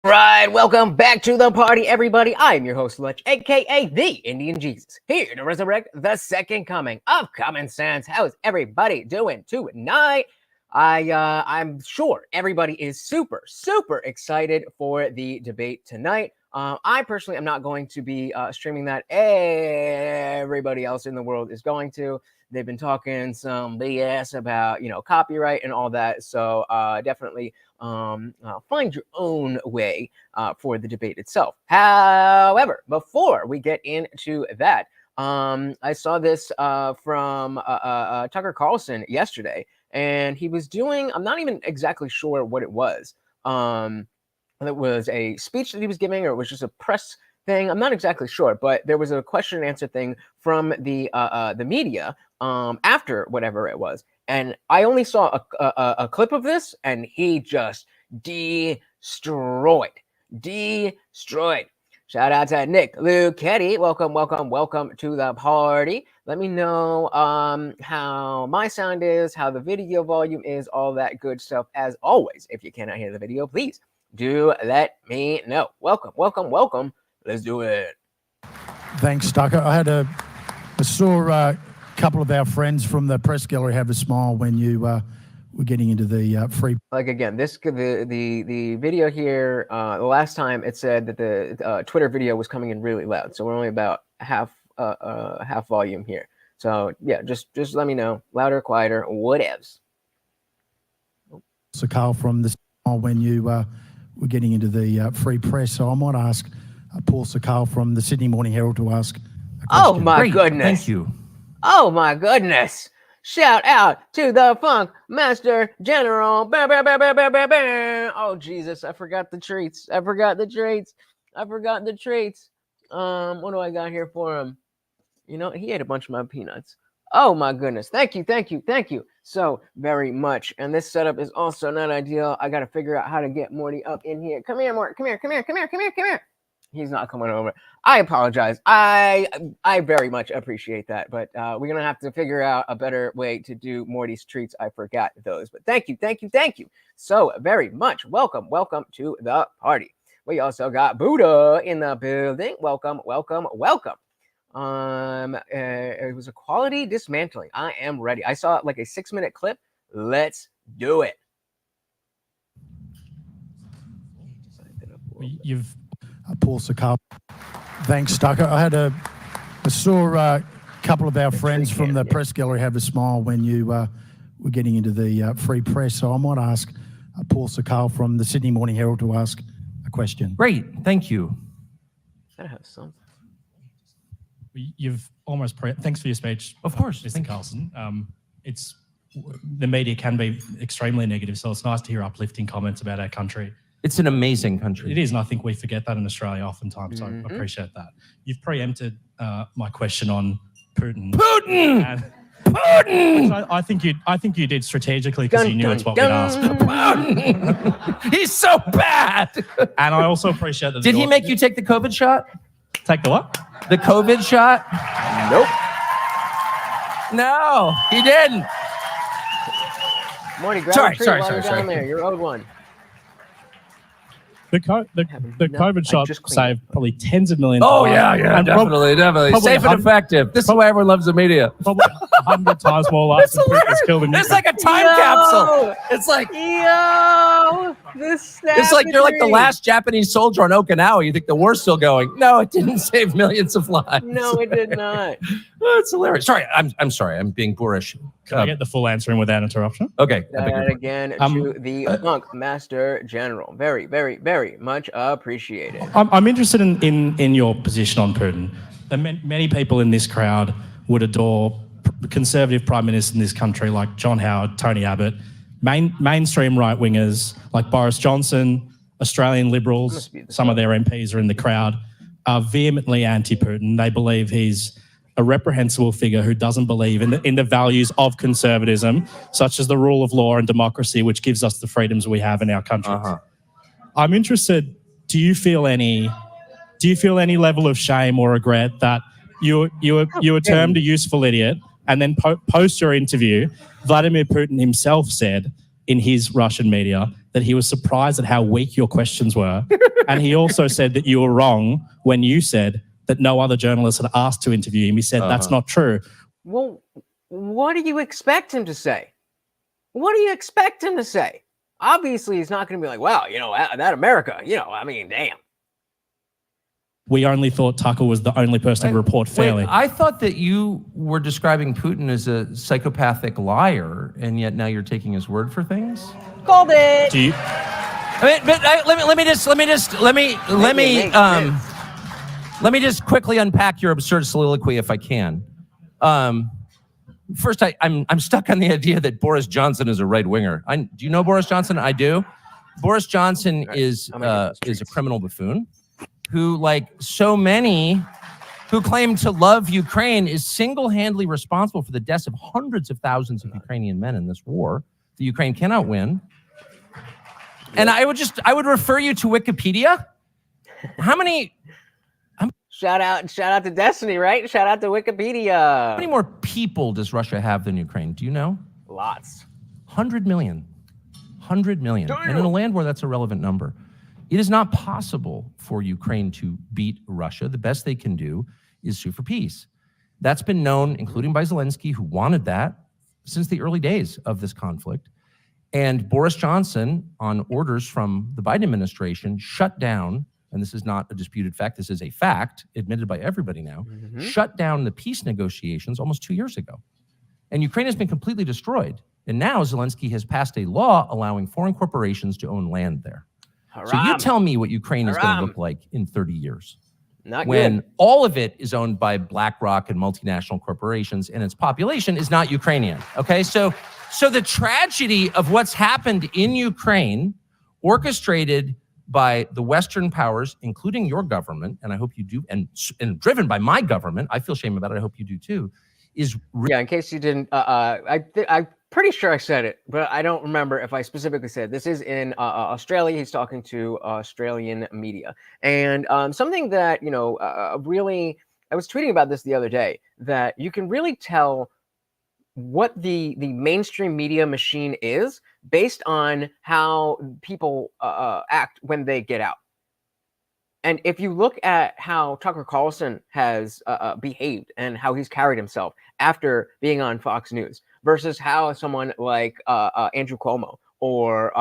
Right, welcome back to the party, everybody. I'm your host, Lutch, aka the Indian Jesus, here to resurrect the second coming of common sense. How's everybody doing tonight? I'm sure everybody is super excited for the debate tonight. I personally am not going to be streaming that. Everybody else in the world is going to. They've been talking some BS about, copyright and all that. So definitely find your own way for the debate itself. However, before we get into that, I saw this from Tucker Carlson yesterday, and he was doing, I'm not even exactly sure what it was. It was a speech that he was giving, or it was just a press thing. I'm not exactly sure, but there was a question and answer thing from the media after whatever it was. And I only saw a clip of this, and he just destroyed. Shout out to Nick Luchetti. Welcome to the party. Let me know how my sound is, how the video volume is, all that good stuff. As always, if you cannot hear the video, please do let me know. Welcome. Let's do it. Thanks, Tucker. I saw a couple of our friends from the press gallery have a smile when you were getting into the free. Like again, the video here. The last time it said that the Twitter video was coming in really loud, so we're only about half volume here. So yeah, just let me know, louder, quieter, whatevs. So Carl, from the smile when you were getting into the free press, so I might ask Paul Sakal from the Sydney Morning Herald to ask a question. Oh my goodness! Thank you. Oh my goodness! Shout out to the Funk Master General. Bah, bah, bah, bah, bah, bah, bah. Oh Jesus! I forgot the treats. What do I got here for him? He ate a bunch of my peanuts. Oh my goodness! Thank you so very much. And this setup is also not ideal. I got to figure out how to get Morty up in here. Come here, Morty. Come here. He's not coming over. I apologize. I very much appreciate that, but we're gonna have to figure out a better way to do Morty's treats. I forgot those, but thank you so very much. Welcome to the party. We also got Buddha in the building. Welcome. It was a quality dismantling. I am ready. I saw like a 6-minute clip. Let's do it. You've Paul Sakal. Thanks, Tucker. I saw a couple of our friends from the press gallery have a smile when you were getting into the free press. So I might ask Paul Sakal from the Sydney Morning Herald to ask a question. Great, thank you. Gotta have something. You've almost thanks for your speech. Of course, Mr. Carlson. The media can be extremely negative, so it's nice to hear uplifting comments about our country. It's an amazing country. It is, and I think we forget that in Australia oftentimes, so I appreciate that. You've preempted my question on Putin. Putin! I think you did strategically because you knew it's what we'd ask. Putin! He's so bad! And I also appreciate that... Did he make you take the COVID shot? Take the what? The COVID shot? Nope. No, he didn't. Morty, grab a treat while you're down there. Your old one. The COVID shot saved probably tens of millions. Oh, yeah, and definitely. Safe and effective. This is why everyone loves the media. Probably 100 times more lives than was killed in It's like a time capsule. It's like... It's like you're like the last Japanese soldier on Okinawa. You think the war's still going. No, it didn't save millions of lives. No, it did not. It's hilarious. Sorry, I'm sorry. I'm being boorish. Can I get the full answer in without interruption? Okay. That again to the Funk Master General. Very much appreciated. I'm interested in your position on Putin. Many people in this crowd would adore conservative prime ministers in this country like John Howard, Tony Abbott, mainstream right-wingers like Boris Johnson, Australian Liberals, some of their MPs are in the crowd, are vehemently anti-Putin. They believe he's a reprehensible figure who doesn't believe in the values of conservatism, such as the rule of law and democracy, which gives us the freedoms we have in our country. I'm interested, do you feel any level of shame or regret that you were termed a useful idiot, and then post your interview, Vladimir Putin himself said in his Russian media that he was surprised at how weak your questions were. And he also said that you were wrong when you said that no other journalist had asked to interview him. He said that's not true. Well, what do you expect him to say? What do you expect him to say? Obviously, he's not going to be like, wow, you know, that America, you know, I mean, damn. We only thought Tucker was the only person to report fairly. Wait, I thought that you were describing Putin as a psychopathic liar, and yet now you're taking his word for things. Called it. Do you? I mean, let me just quickly unpack your absurd soliloquy if I can. First, I'm stuck on the idea that Boris Johnson is a right winger. Do you know Boris Johnson? I do. Boris Johnson is a criminal buffoon who, like so many who claim to love Ukraine, is single-handedly responsible for the deaths of hundreds of thousands of Ukrainian men in this war that Ukraine cannot win. And I would refer you to Wikipedia. Shout out to Destiny, right? Shout out to Wikipedia. How many more people does Russia have than Ukraine? Do you know? Lots. 100 million. 100 million. Damn. And in a land war, that's a relevant number. It is not possible for Ukraine to beat Russia. The best they can do is sue for peace. That's been known, including by Zelensky, who wanted that since the early days of this conflict. And Boris Johnson, on orders from the Biden administration, shut down, and this is not a disputed fact, this is a fact, admitted by everybody now, shut down the peace negotiations almost 2 years ago. And Ukraine has been completely destroyed. And now Zelensky has passed a law allowing foreign corporations to own land there. Haram. So you tell me what Ukraine is going to look like in 30 years. Not when good. all of it is owned by BlackRock and multinational corporations and its population is not Ukrainian. Okay, so the tragedy of what's happened in Ukraine, orchestrated by the Western powers, including your government, and I hope you do, and driven by my government, I feel shame about it, I hope you do too, is... Yeah, in case you didn't, I'm pretty sure I said it, but I don't remember if I specifically said it. This is in Australia. He's talking to Australian media. And something that, you know, really, I was tweeting about this the other day, that you can really tell what the mainstream media machine is based on how people act when they get out. And if you look at how Tucker Carlson has behaved and how he's carried himself after being on Fox News versus how someone like Andrew Cuomo or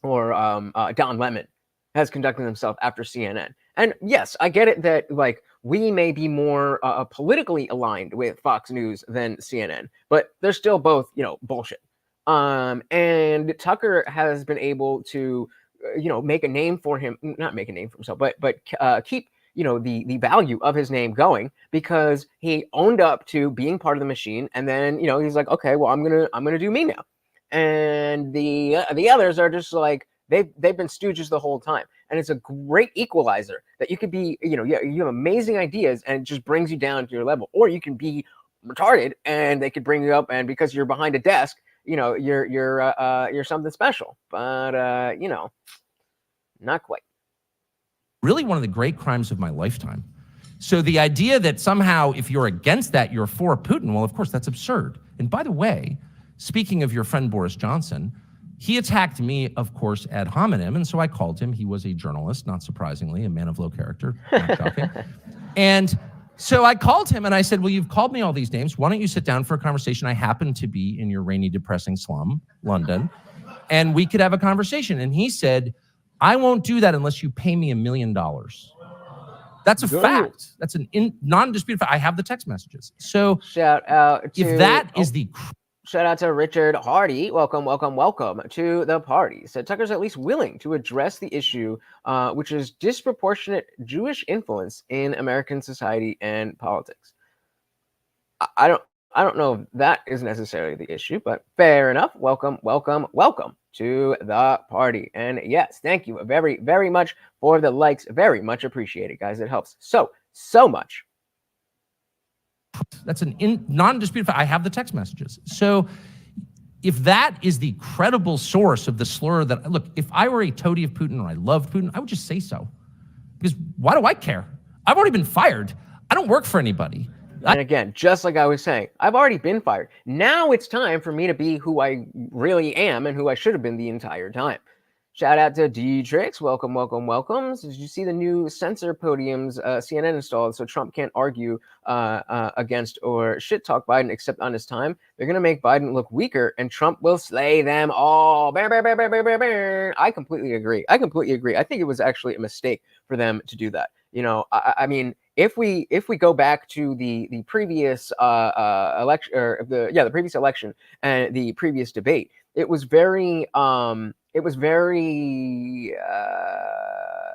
Don Lemon has conducted himself after CNN. And yes, I get it that like we may be more politically aligned with Fox News than CNN, but they're still both, you know, bullshit. And Tucker has been able to, you know, make a name for him, not make a name for himself, but keep, you know, the value of his name going because he owned up to being part of the machine. And then, you know, he's like, okay, well, I'm going to do me now. And the others are just like, they've been stooges the whole time. And it's a great equalizer that you could be, you know, you have amazing ideas and it just brings you down to your level, or you can be retarded and they could bring you up. And because you're behind a desk, you know, you're something special, but you know, not quite. Really one of the great crimes of my lifetime. So the idea that somehow if you're against that, you're for Putin, well, of course, that's absurd. And by the way, speaking of your friend Boris Johnson, he attacked me, of course, ad hominem, and so I called him. He was a journalist, not surprisingly, a man of low character, not shocking. And so I called him and I said, well, you've called me all these names. Why don't you sit down for a conversation? I happen to be in your rainy, depressing slum, London, and we could have a conversation. And he said, I won't do that unless you pay me $1 million. That's a fact. That's an non-disputed fact. I have the text messages. So shout out to, if that is the... Shout out to Richard Hardy. Welcome to the party. Said Tucker's at least willing to address the issue, which is disproportionate Jewish influence in American society and politics. I don't know if that is necessarily the issue, but fair enough. Welcome to the party. And yes, thank you very, very much for the likes. Very much appreciated, guys. It helps so much. That's an non-disputed fact. I have the text messages. So if that is the credible source of the slur that, look, if I were a toady of Putin or I loved Putin, I would just say so. Because why do I care? I've already been fired. I don't work for anybody. And again, just like I was saying, I've already been fired. Now it's time for me to be who I really am and who I should have been the entire time. Shout out to D-Trix. Welcome, welcome, welcome. Did you see the new censor podiums CNN installed so Trump can't argue against or shit talk Biden except on his time? They're going to make Biden look weaker and Trump will slay them all. I completely agree. I think it was actually a mistake for them to do that. You know, I mean, if we go back to the previous election, or the previous election and the previous debate, it was very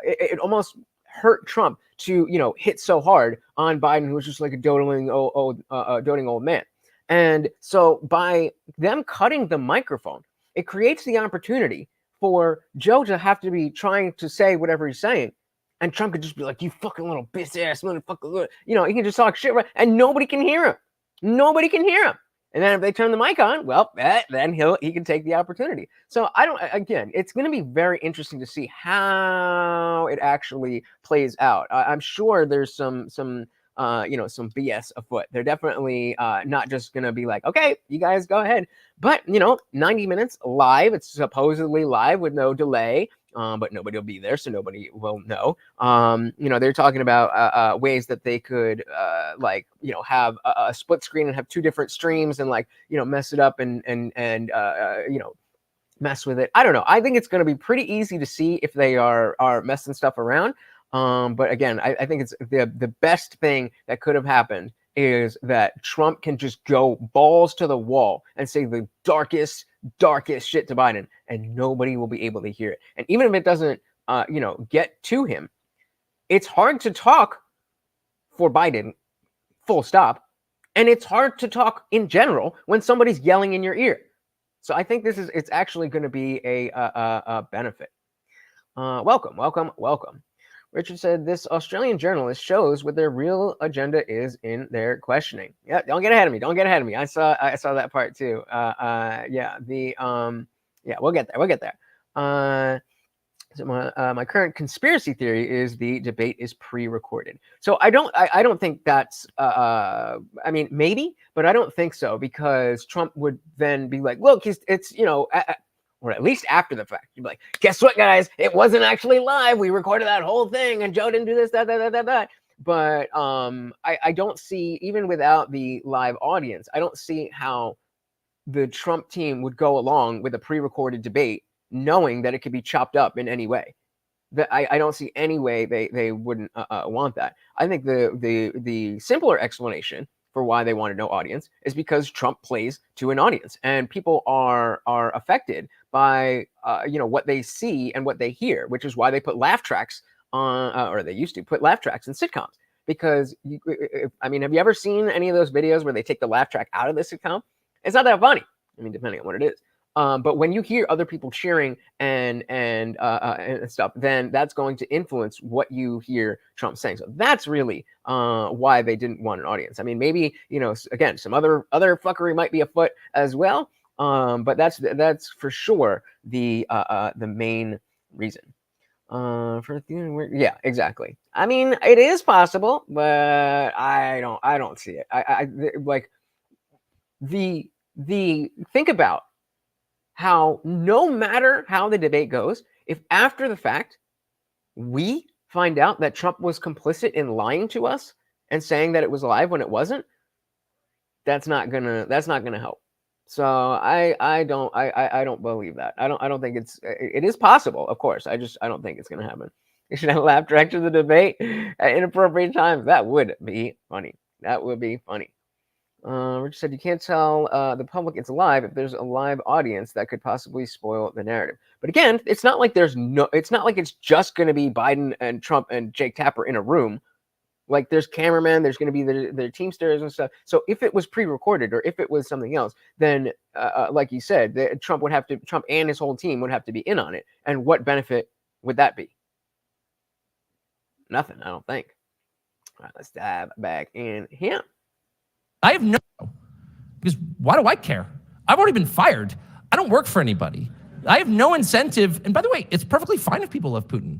it almost hurt Trump to, you know, hit so hard on Biden, who was just like a doting old man. And so by them cutting the microphone, it creates the opportunity for Joe to have to be trying to say whatever he's saying. And Trump could just be like, you fucking little bitch ass motherfucker. You know, he can just talk shit, right? And nobody can hear him. Nobody can hear him. And then if they turn the mic on, well, then he can take the opportunity. So again, it's going to be very interesting to see how it actually plays out. I'm sure there's some BS afoot. They're definitely not just going to be like, okay, you guys go ahead. But, 90 minutes live. It's supposedly live with no delay. But nobody will be there, so nobody will know. They're talking about ways that they could, have a split screen and have two different streams and, mess it up and mess with it. I don't know. I think it's going to be pretty easy to see if they are messing stuff around. But again, I think it's the best thing that could have happened is that Trump can just go balls to the wall and say the darkest shit to Biden, and nobody will be able to hear it. And even if it doesn't, get to him, it's hard to talk for Biden, full stop. And it's hard to talk in general when somebody's yelling in your ear. So I think it's actually going to be a benefit. Welcome. Richard said, this Australian journalist shows what their real agenda is in their questioning. Yeah, don't get ahead of me. I saw that part too. We'll get there. So my current conspiracy theory is the debate is pre-recorded. So I don't think that's maybe, but I don't think so, because Trump would then be like, look, it's or at least after the fact, you'd be like, guess what, guys? It wasn't actually live. We recorded that whole thing, and Joe didn't do this, that. But I don't see, even without the live audience, I don't see how the Trump team would go along with a pre-recorded debate, knowing that it could be chopped up in any way. That I don't see any way they wouldn't want that. I think the simpler explanation for why they wanted no audience is because Trump plays to an audience, and people are affected by what they see and what they hear, which is why they put laugh tracks on, or they used to put laugh tracks in sitcoms. Because have you ever seen any of those videos where they take the laugh track out of the sitcom? It's not that funny. I mean, depending on what it is. But when you hear other people cheering and stuff, then that's going to influence what you hear Trump saying. So that's really why they didn't want an audience. I mean, maybe, again, some other fuckery might be afoot as well. But that's for sure the main reason. Yeah, exactly. I mean, it is possible, but I don't see it. I like the think about how no matter how the debate goes, if after the fact we find out that Trump was complicit in lying to us and saying that it was live when it wasn't, that's not gonna help. So I don't believe that. I don't think it is possible, of course. I don't think it's gonna happen. You should have a laugh track to the debate at inappropriate times. That would be funny. Rich said, you can't tell the public it's live if there's a live audience that could possibly spoil the narrative. But again, it's not like it's just going to be Biden and Trump and Jake Tapper in a room. Like, there's cameramen, there's going to be the teamsters and stuff. So if it was pre-recorded or if it was something else, then like you said, Trump and his whole team would have to be in on it. And what benefit would that be? Nothing, I don't think. All right, let's dive back in here. I have no, because why do I care? I've already been fired. I don't work for anybody. I have no incentive. And by the way, it's perfectly fine if people love Putin.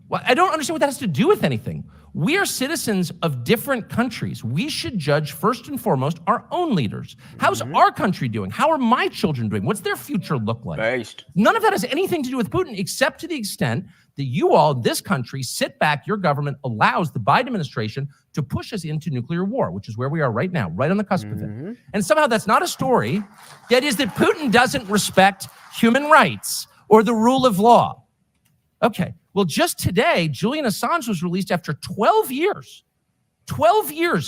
Well, I don't understand what that has to do with anything. We are citizens of different countries. We should judge first and foremost our own leaders. How's our country doing? How are my children doing? What's their future look like? Based. None of that has anything to do with Putin, except to the extent that you all, this country, sit back, your government allows the Biden administration to push us into nuclear war, which is where we are right now, right on the cusp of it. And somehow that's not a story. That is that Putin doesn't respect human rights or the rule of law. Okay, well, just today, Julian Assange was released after 12 years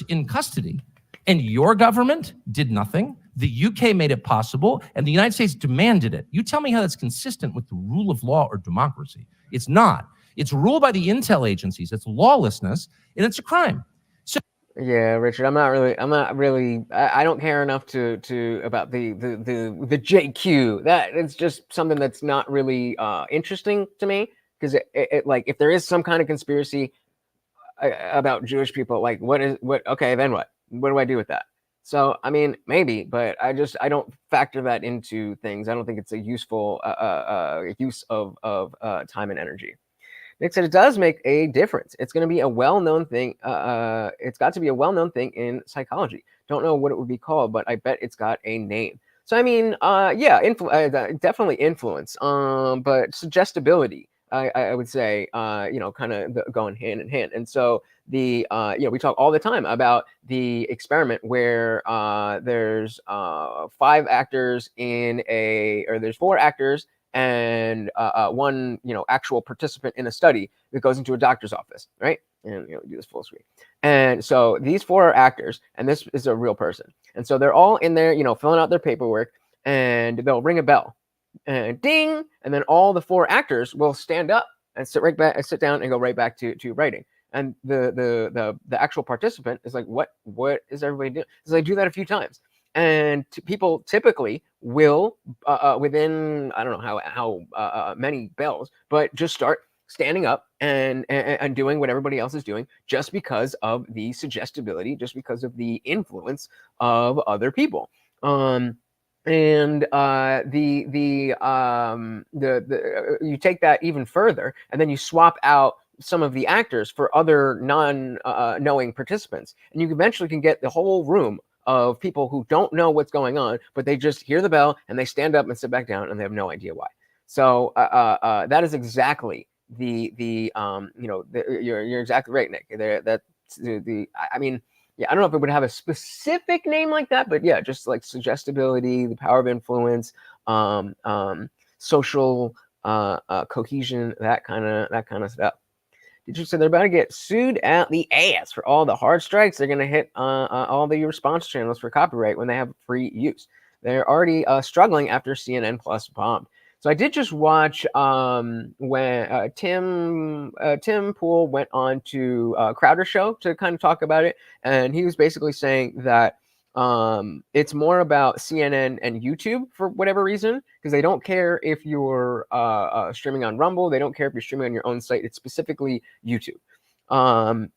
in custody, and your government did nothing. The UK made it possible, and the United States demanded it. You tell me how that's consistent with the rule of law or democracy. It's not. It's ruled by the intel agencies. It's lawlessness, and it's a crime. So, yeah, Richard, I'm not really. I don't care enough to about the JQ. That it's just something that's not really interesting to me, because it like, if there is some kind of conspiracy about Jewish people, like what? Okay, then what? What do I do with that? So, I mean, maybe, but I don't factor that into things. I don't think it's a useful use of time and energy. Nick said it does make a difference. It's going to be a well-known thing. It's got to be a well-known thing in psychology. Don't know what it would be called, but I bet it's got a name. So, I mean, yeah, definitely influence, but suggestibility, I would say, kind of going hand in hand. And so we talk all the time about the experiment where there's 5 actors there's 4 actors and one, actual participant in a study that goes into a doctor's office, right? And do this full screen. And so these 4 are actors, and this is a real person. And so they're all in there, filling out their paperwork, and they'll ring a bell. And ding, and then all the 4 actors will stand up and sit down and go right back to writing. And the actual participant is like, what is everybody doing? So they do that a few times, and people typically will within, I don't know how many bells, but just start standing up and doing what everybody else is doing, just because of the suggestibility, just because of the influence of other people. And you take that even further, and then you swap out some of the actors for other non-knowing participants, and you eventually can get the whole room of people who don't know what's going on, but they just hear the bell and they stand up and sit back down, and they have no idea why. So that is exactly you're exactly right, Nick. I mean. Yeah, I don't know if it would have a specific name like that, but yeah, just like suggestibility, the power of influence, social cohesion, that kind of stuff. Did you say they're about to get sued at the ass for all the hard strikes? They're going to hit all the response channels for copyright when they have free use. They're already struggling after CNN Plus bombed. So I did just watch when Tim Pool went on to Crowder's show to kind of talk about it, and he was basically saying that it's more about CNN and YouTube for whatever reason, because they don't care if you're streaming on Rumble, they don't care if you're streaming on your own site. It's specifically YouTube.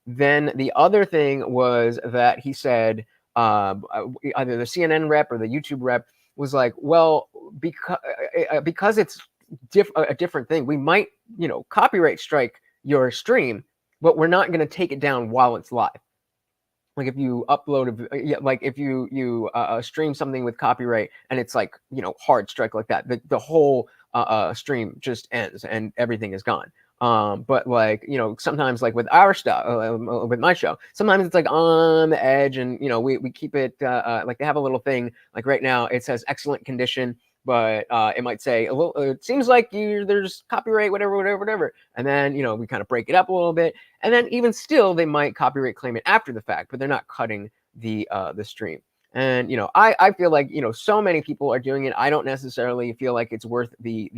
Then the other thing was that he said either the CNN rep or the YouTube rep was like, well, because it's a different thing, we might, copyright strike your stream, but we're not going to take it down while it's live. Like if you upload, if you stream something with copyright and it's like, hard strike like that, the whole stream just ends and everything is gone. But like, sometimes like with our stuff, with my show, sometimes it's like on the edge, and we keep it like they have a little thing like right now it says excellent condition, but it might say a little, it seems like there's copyright, whatever, and then we kind of break it up a little bit, and then even still they might copyright claim it after the fact, but they're not cutting the stream. And I feel like so many people are doing it. I don't necessarily feel like it's worth the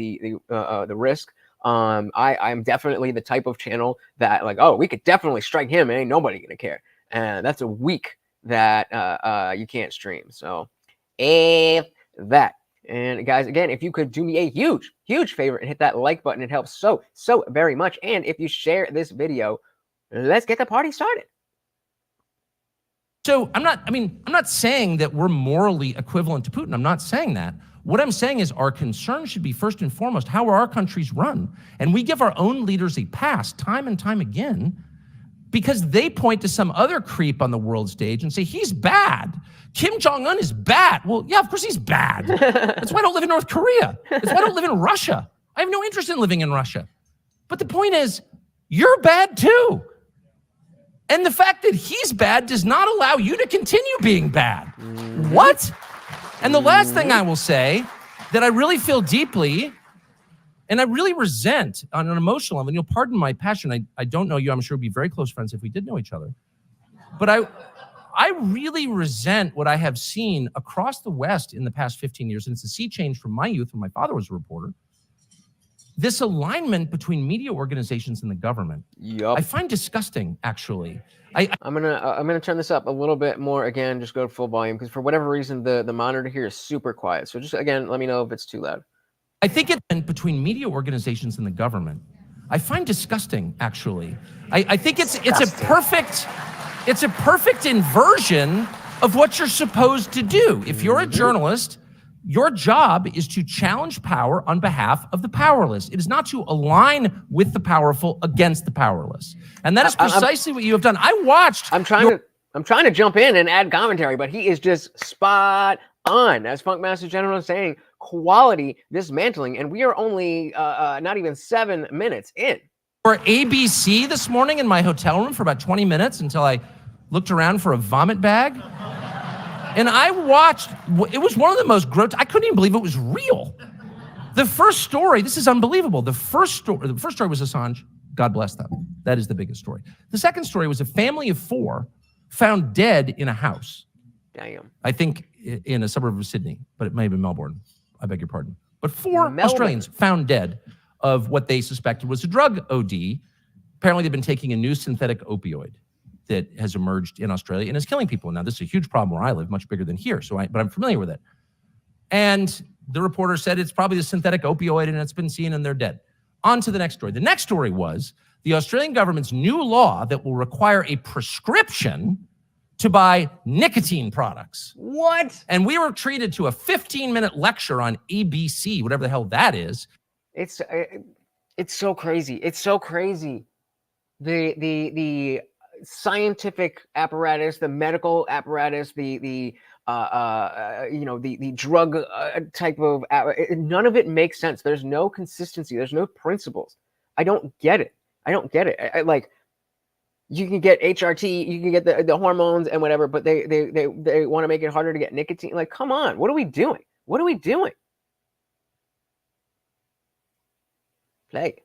risk. I'm definitely the type of channel that like, oh, we could definitely strike him and ain't nobody gonna care. And that's a week that you can't stream. So if that. And guys, again, if you could do me a huge favor and hit that like button, it helps so very much. And if you share this video, let's get the party started. So I'm not saying that we're morally equivalent to Putin. I'm not saying that. What I'm saying is our concern should be first and foremost, how are our countries run? And we give our own leaders a pass time and time again because they point to some other creep on the world stage and say, he's bad. Kim Jong-un is bad. Well, yeah, of course he's bad. That's why I don't live in North Korea. That's why I don't live in Russia. I have no interest in living in Russia. But the point is, you're bad too. And the fact that he's bad does not allow you to continue being bad. What? And the last thing I will say that I really feel deeply and I really resent on an emotional level, and you'll pardon my passion. I don't know you. I'm sure we'd be very close friends if we did know each other. But I really resent what I have seen across the West in the past 15 years. And it's a sea change from my youth when my father was a reporter. This alignment between media organizations and the government, I find disgusting, actually. I'm gonna turn this up a little bit more again, just go to full volume, because for whatever reason, the monitor here is super quiet. So just, again, let me know if it's too loud. I think it's between media organizations and the government. I find disgusting, actually. I think it's a perfect inversion of what you're supposed to do. If you're a journalist, your job is to challenge power on behalf of the powerless. It is not to align with the powerful against the powerless. And that is precisely what you have done. I'm trying to jump in and add commentary, but he is just spot on. As Funkmaster General is saying, quality dismantling, and we are only not even 7 minutes in. For ABC this morning in my hotel room for about 20 minutes until I looked around for a vomit bag. And I watched, it was one of the most grotesque, I couldn't even believe it was real. The first story, this is unbelievable. The first story was Assange. God bless them. That is the biggest story. The second story was a family of 4 found dead in a house. Damn. I think in a suburb of Sydney, but it may have been Melbourne. I beg your pardon. But 4 Australians found dead of what they suspected was a drug OD. Apparently they've been taking a new synthetic opioid that has emerged in Australia and is killing people. Now, this is a huge problem where I live, much bigger than here, but I'm familiar with it. And the reporter said it's probably the synthetic opioid and it's been seen and they're dead. On to the next story. The next story was the Australian government's new law that will require a prescription to buy nicotine products. What? And we were treated to a 15-minute lecture on ABC, whatever the hell that is. It's so crazy. It's so crazy. The scientific apparatus, the medical apparatus, the drug type of, none of it makes sense. There's no consistency. There's no principles. I don't get it. Like, you can get HRT, you can get the hormones and whatever, but they want to make it harder to get nicotine. Like, come on, what are we doing? Play.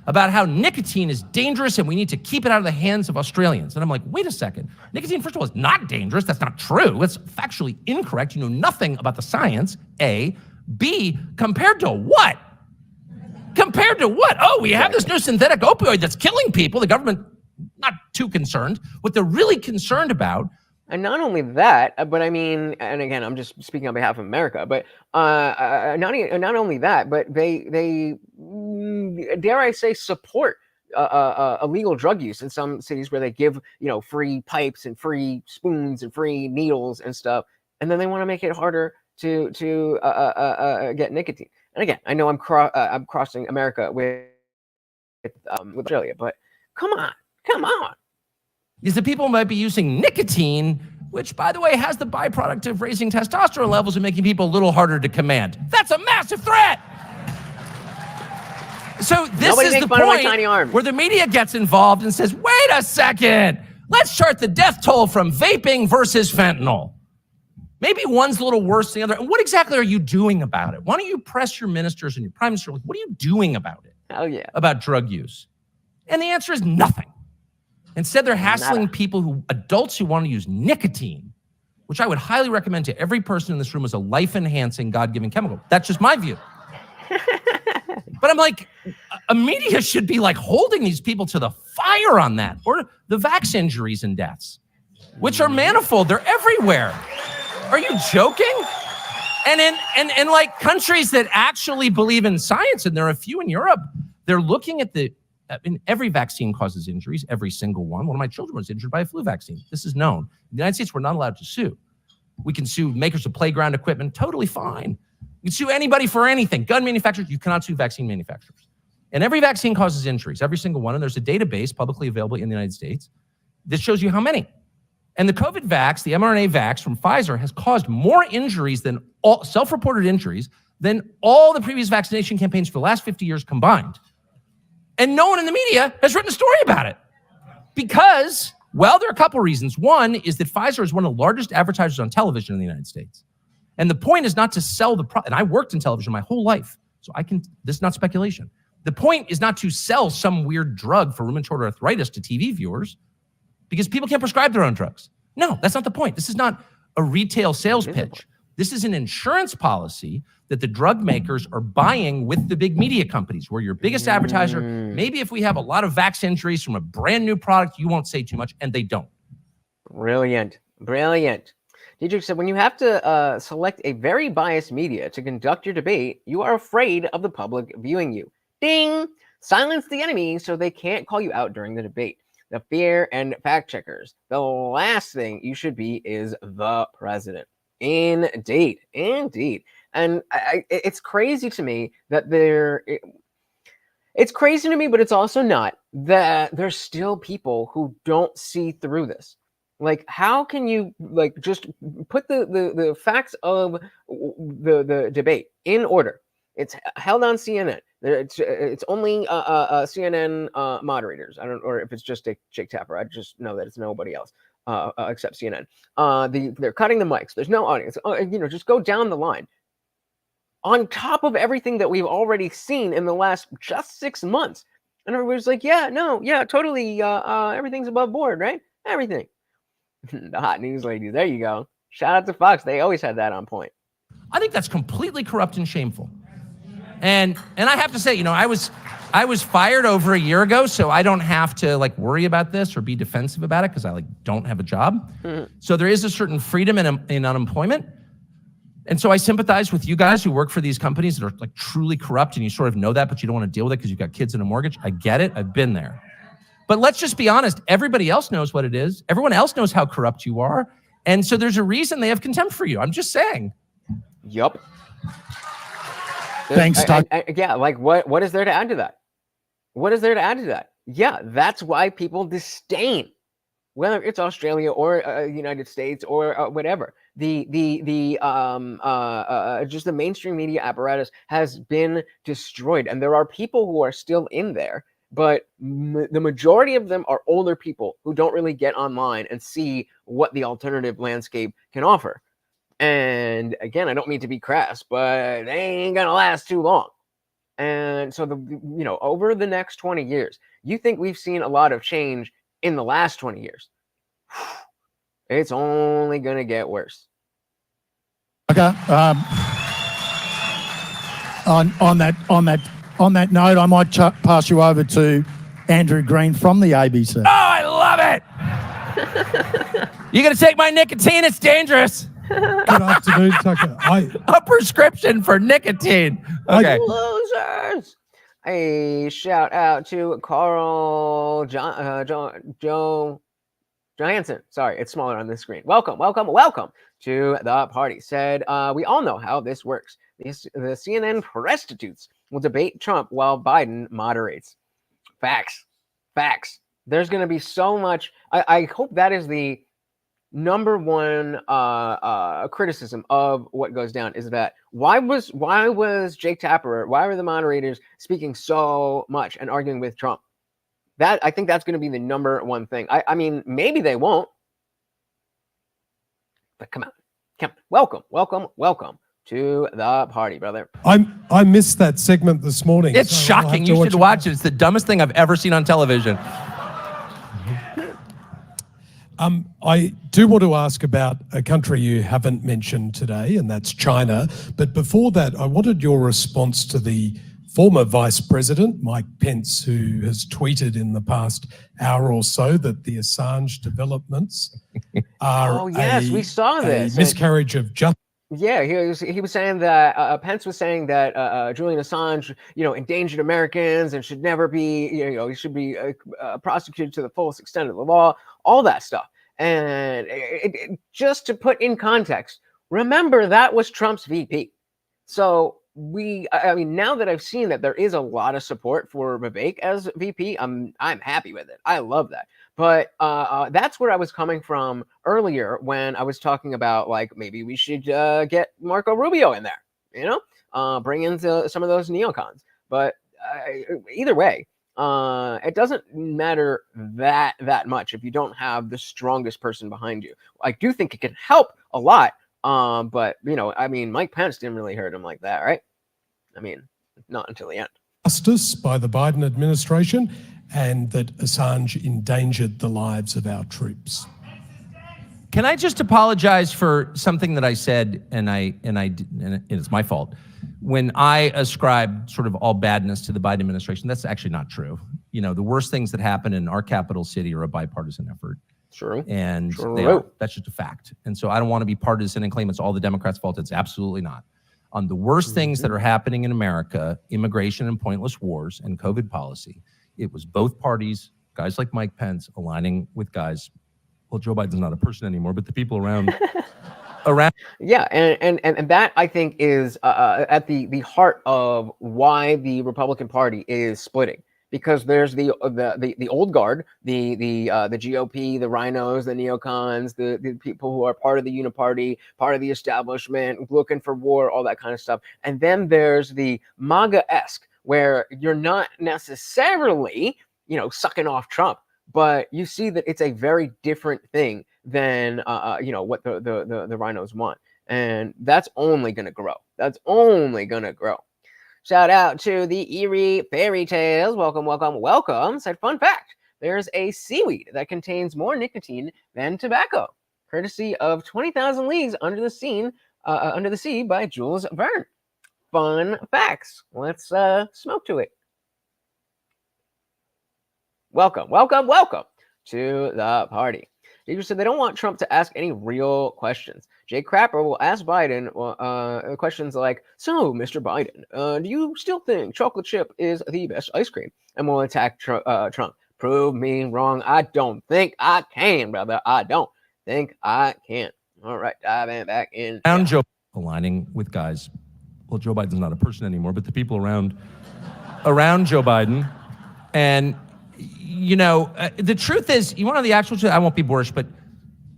About how nicotine is dangerous and we need to keep it out of the hands of Australians. And I'm like, wait a second. Nicotine, first of all, is not dangerous. That's not true. That's factually incorrect. You know nothing about the science, A. B, compared to what? Compared to what? Oh, we have this new synthetic opioid that's killing people. The government, not too concerned. What they're really concerned about. And not only that, but I mean, and again, I'm just speaking on behalf of America, but not only that, but they dare I say, support illegal drug use in some cities where they give, free pipes and free spoons and free needles and stuff, and then they want to make it harder to get nicotine. And again, I know I'm crossing America with Australia, but come on. Is that people might be using nicotine, which, by the way, has the byproduct of raising testosterone levels and making people a little harder to command. That's a massive threat. So this is the point where the media gets involved and says, wait a second, let's chart the death toll from vaping versus fentanyl. Maybe one's a little worse than the other. And what exactly are you doing about it? Why don't you press your ministers and your prime minister? What are you doing about it? Hell yeah. About drug use? And the answer is nothing. Instead, they're hassling adults who want to use nicotine, which I would highly recommend to every person in this room as a life-enhancing, God-given chemical. That's just my view. But I'm like, a media should be like holding these people to the fire on that, or the vax injuries and deaths, which are manifold. They're everywhere. Are you joking? And in like countries that actually believe in science, and there are a few in Europe, they're looking at I mean, every vaccine causes injuries, every single one. One of my children was injured by a flu vaccine. This is known. In the United States, we're not allowed to sue. We can sue makers of playground equipment, totally fine. You can sue anybody for anything. Gun manufacturers, you cannot sue vaccine manufacturers. And every vaccine causes injuries, every single one. And there's a database publicly available in the United States that shows you how many. And the COVID vax, the mRNA vax from Pfizer, has caused more injuries than all self-reported injuries than all the previous vaccination campaigns for the last 50 years combined. And no one in the media has written a story about it. Because, well, there are a couple of reasons. One is that Pfizer is one of the largest advertisers on television in the United States. And the point is not to sell the product. And I worked in television my whole life. So this is not speculation. The point is not to sell some weird drug for rheumatoid arthritis to TV viewers, because people can't prescribe their own drugs. No, that's not the point. This is not a retail sales pitch. This is an insurance policy that the drug makers are buying with the big media companies. We're your biggest advertiser. Maybe if we have a lot of vax injuries from a brand new product, you won't say too much, and they don't. Brilliant. Brilliant. Dietrich said, when you have to select a very biased media to conduct your debate, you are afraid of the public viewing you. Ding! Silence the enemy so they can't call you out during the debate. The fear and fact checkers. The last thing you should be is the president. Indeed. Indeed. And it's crazy to me that it's crazy to me, but it's also not, that there's still people who don't see through this. Like, how can you just put the facts of the debate in order? It's held on CNN. It's only CNN moderators. I don't, or if it's just Jake Tapper. I just know that it's nobody else except CNN. They're cutting the mics. There's no audience. Just go down the line. On top of everything that we've already seen in the last just 6 months, and everybody's like, yeah, totally. Everything's above board, right? Everything. The hot news ladies. There you go. Shout out to Fox. They always had that on point. I think that's completely corrupt and shameful. And I have to say, I was fired over a year ago, so I don't have to worry about this or be defensive about it because I don't have a job. Mm-hmm. So there is a certain freedom in unemployment. And so I sympathize with you guys who work for these companies that are truly corrupt, and you sort of know that, but you don't want to deal with it because you've got kids and a mortgage. I get it. I've been there. But let's just be honest. Everybody else knows what it is. Everyone else knows how corrupt you are. And so there's a reason they have contempt for you. I'm just saying. Yup. Thanks, Tuck. Yeah, what is there to add to that? What is there to add to that? Yeah, that's why people disdain, whether it's Australia or United States or whatever. Just the mainstream media apparatus has been destroyed, and there are people who are still in there, but the majority of them are older people who don't really get online and see what the alternative landscape can offer. And again, I don't mean to be crass, but they ain't gonna last too long. And so over the next 20 years, you think we've seen a lot of change in the last 20 years? It's only gonna get worse. Okay. On that note, I might pass you over to Andrew Green from the ABC. Oh, I love it. You're gonna take my nicotine? It's dangerous. Good afternoon, Tucker. A prescription for nicotine. Okay. Losers. A shout out to Carl Johansson. Sorry, it's smaller on the screen. Welcome to the party. Said, we all know how this works. The CNN prostitutes will debate Trump while Biden moderates. Facts. There's going to be so much. I hope that is the number one criticism of what goes down, is that why was Jake Tapper, why were the moderators speaking so much and arguing with Trump? I think that's going to be the number one thing. I mean, maybe they won't, but come on. Welcome to the party, brother. I missed that segment this morning. It's shocking. You should watch it. It's the dumbest thing I've ever seen on television. I do want to ask about a country you haven't mentioned today, and that's China. But before that, I wanted your response to the former Vice President, Mike Pence, who has tweeted in the past hour or so that the Assange developments are we saw this. A miscarriage of justice. Yeah, he was saying that Pence was saying that Julian Assange, endangered Americans and should never be, he should be prosecuted to the fullest extent of the law, all that stuff. And just to put in context, remember that was Trump's VP. So I mean, now that I've seen that there is a lot of support for Vivek as VP, I'm happy with it. I love that. But that's where I was coming from earlier when I was talking about, like, maybe we should get Marco Rubio in there, bring in some of those neocons. But either way, it doesn't matter that much if you don't have the strongest person behind you. I do think it can help a lot. But I mean, Mike Pence didn't really hurt him like that, right? I mean, not until the end. Justice by the Biden administration, and that Assange endangered the lives of our troops. Can I just apologize for something that I said, and it's my fault. When I ascribed sort of all badness to the Biden administration, that's actually not true. The worst things that happen in our capital city are a bipartisan effort. True. And True. That's just a fact. And so I don't want to be partisan and claim it's all the Democrats' fault. It's absolutely not. On the worst things that are happening in America, immigration and pointless wars and COVID policy, it was both parties, guys like Mike Pence, aligning with guys. Well, Joe Biden's not a person anymore, but the people around. Yeah, and that, I think, is at the heart of why the Republican Party is splitting. Because there's the old guard, the GOP, the rhinos, the neocons, the people who are part of the uniparty, part of the establishment, looking for war, all that kind of stuff. And then there's the MAGA-esque, where you're not necessarily, sucking off Trump, but you see that it's a very different thing than what the rhinos want, and that's only going to grow. That's only going to grow. Shout out to the Eerie Fairy Tales. Welcome, welcome, welcome. Said, fun fact, there's a seaweed that contains more nicotine than tobacco, courtesy of 20,000 Leagues Under the Sea by Jules Verne. Fun facts. Let's smoke to it. Welcome, welcome, welcome to the party. Teacher said they don't want Trump to ask any real questions. Jay Crapper will ask Biden questions like, so, Mr. Biden, do you still think chocolate chip is the best ice cream? And will attack Trump. Prove me wrong. I don't think I can, brother. I don't think I can. All right, diving back in. Around Joe, aligning with guys. Well, Joe Biden's not a person anymore, but the people around Joe Biden. And the truth is, you want to know the actual truth? I won't be boorish, but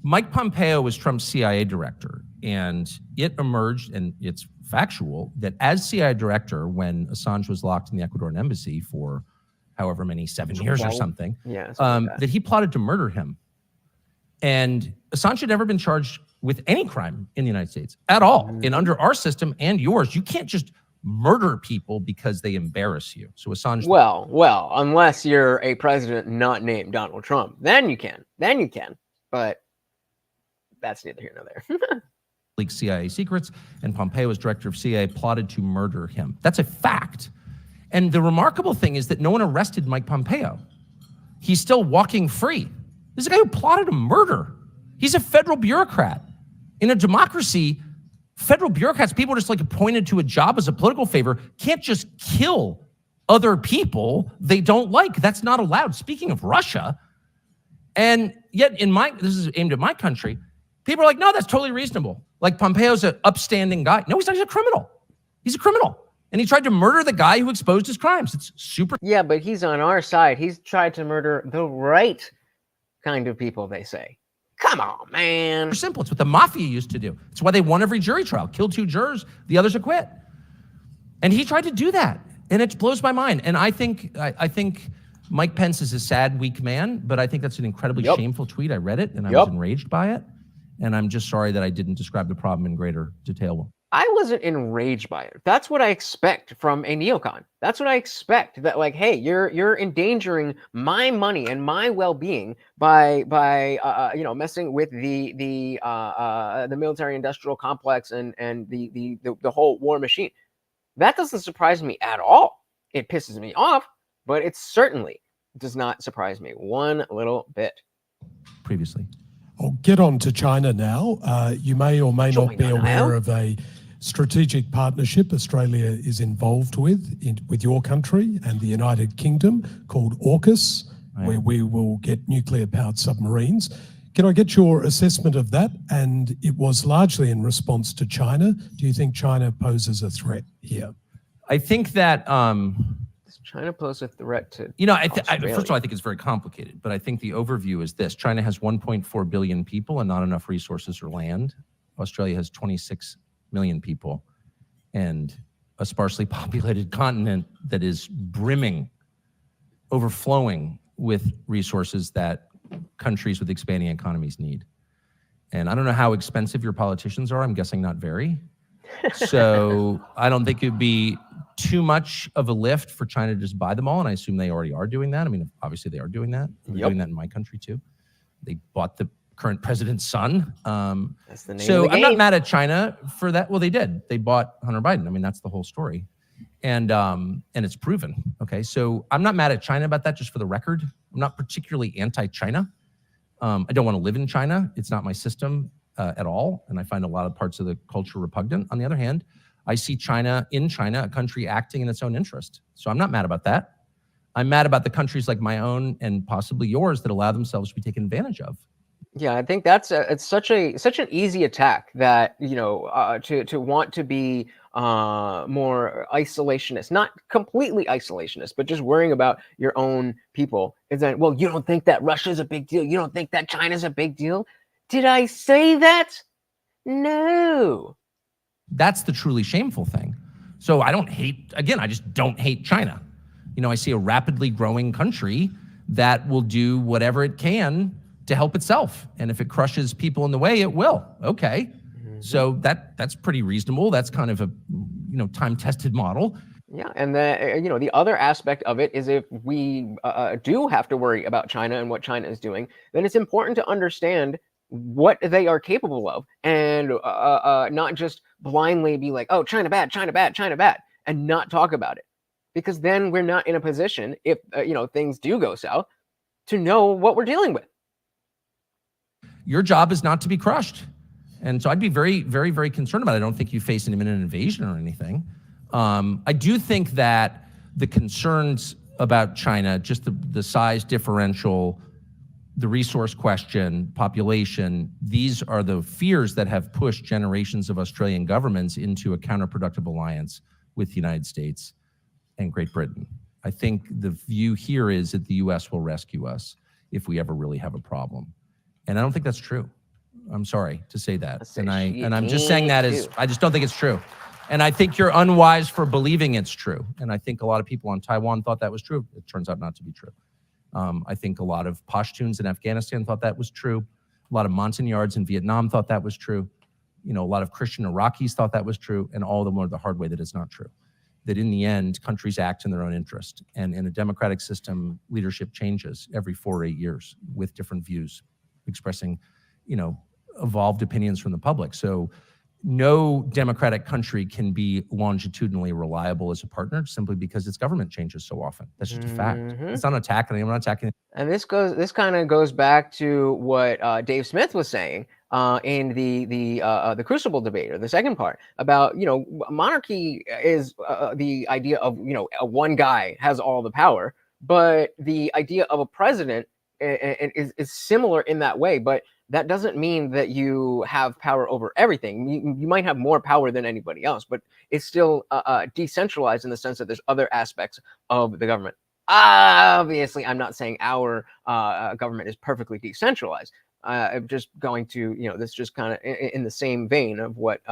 Mike Pompeo was Trump's CIA director, and it emerged, and it's factual, that as CIA director, when Assange was locked in the Ecuadorian embassy for however many, 7 years or something, that he plotted to murder him. And Assange had never been charged with any crime in the United States at all. And under our system and yours, you can't just murder people because they embarrass you. So Assange. Well, unless you're a president not named Donald Trump, then you can. But that's neither here nor there. Leaked CIA secrets, and Pompeo, as director of CIA, plotted to murder him. That's a fact. And the remarkable thing is that no one arrested Mike Pompeo. He's still walking free. This is a guy who plotted a murder. He's a federal bureaucrat. In a democracy, federal bureaucrats, people just like appointed to a job as a political favor, can't just kill other people they don't like. That's not allowed. Speaking of Russia, and yet this is aimed at my country, people are like, no, that's totally reasonable. Like Pompeo's an upstanding guy. No, he's not. He's a criminal. He's a criminal. And he tried to murder the guy who exposed his crimes. It's super. Yeah, but he's on our side. He's tried to murder the right kind of people, they say. Come on, man. It's simple. It's what the mafia used to do. It's why they won every jury trial. Kill 2 jurors, the others acquit. And he tried to do that. And it blows my mind. And I think Mike Pence is a sad, weak man, but I think that's an incredibly shameful tweet. I read it and I was enraged by it. And I'm just sorry that I didn't describe the problem in greater detail. I wasn't enraged by it. That's what I expect from a neocon. That's what I expect. That, like, hey, you're endangering my money and my well-being by messing with the military-industrial complex and the whole war machine. That doesn't surprise me at all. It pisses me off, but it certainly does not surprise me one little bit. Previously. I'll get on to China now. You may or may not be aware of a strategic partnership Australia is involved with your country and the United Kingdom called AUKUS, where we will get nuclear-powered submarines. Can I get your assessment of that? And it was largely in response to China. Do you think China poses a threat here? I think that China pose a threat to first of all, I think it's very complicated, but I think the overview is this. China has 1.4 billion people and not enough resources or land. Australia has 26 million people and a sparsely populated continent that is brimming, overflowing with resources that countries with expanding economies need. And I don't know how expensive your politicians are. I'm guessing not very. So I don't think it'd be too much of a lift for China to just buy them all. And I assume they already are doing that. I mean, obviously they are doing that. They're doing that in my country too. They bought the current president's son. That's the name so of the I'm game. not mad at China for that. Well, they did. They bought Hunter Biden. I mean, that's the whole story. And it's proven. Okay. So I'm not mad at China about that, just for the record. I'm not particularly anti-China. I don't want to live in China. It's not my system at all. And I find a lot of parts of the culture repugnant. On the other hand, I see China, a country acting in its own interest. So I'm not mad about that. I'm mad about the countries like my own and possibly yours that allow themselves to be taken advantage of. Yeah, I think it's such an easy attack that, to want to be more isolationist, not completely isolationist, but just worrying about your own people. Is that, well, you don't think that Russia's a big deal? You don't think that China's a big deal? Did I say that? No. That's the truly shameful thing. So I just don't hate China. I see a rapidly growing country that will do whatever it can to help itself. And if it crushes people in the way, it will. Okay. Mm-hmm. So that's pretty reasonable. That's kind of a, time-tested model. Yeah, and the other aspect of it is if we do have to worry about China and what China is doing, then it's important to understand what they are capable of and not just blindly be like, oh, China bad, China bad, China bad, and not talk about it. Because then we're not in a position, if things do go south, to know what we're dealing with. Your job is not to be crushed. And so I'd be very, very, very concerned about it. I don't think you face an imminent invasion or anything. I do think that the concerns about China, just the size differential, the resource question, population, these are the fears that have pushed generations of Australian governments into a counterproductive alliance with the United States and Great Britain. I think the view here is that the US will rescue us if we ever really have a problem. And I don't think that's true. I'm sorry to say that. And I'm just saying that I just don't think it's true. And I think you're unwise for believing it's true. And I think a lot of people on Taiwan thought that was true. It turns out not to be true. I think a lot of Pashtuns in Afghanistan thought that was true. A lot of Montagnards in Vietnam thought that was true. A lot of Christian Iraqis thought that was true. And all of them learned the hard way that it's not true. That in the end, countries act in their own interest. And in a democratic system, leadership changes every 4 or 8 years with different views, expressing, evolved opinions from the public. So no democratic country can be longitudinally reliable as a partner simply because its government changes so often. That's just a fact. It's not attacking. I'm not attacking. And this kind of goes back to what Dave Smith was saying in the Crucible debate, or the second part, about monarchy is the idea of one guy has all the power, but the idea of a president is similar in that way, but that doesn't mean that you have power over everything. You might have more power than anybody else, but it's still decentralized in the sense that there's other aspects of the government. Obviously, I'm not saying our government is perfectly decentralized. I'm just going to, this is just kind of in the same vein of what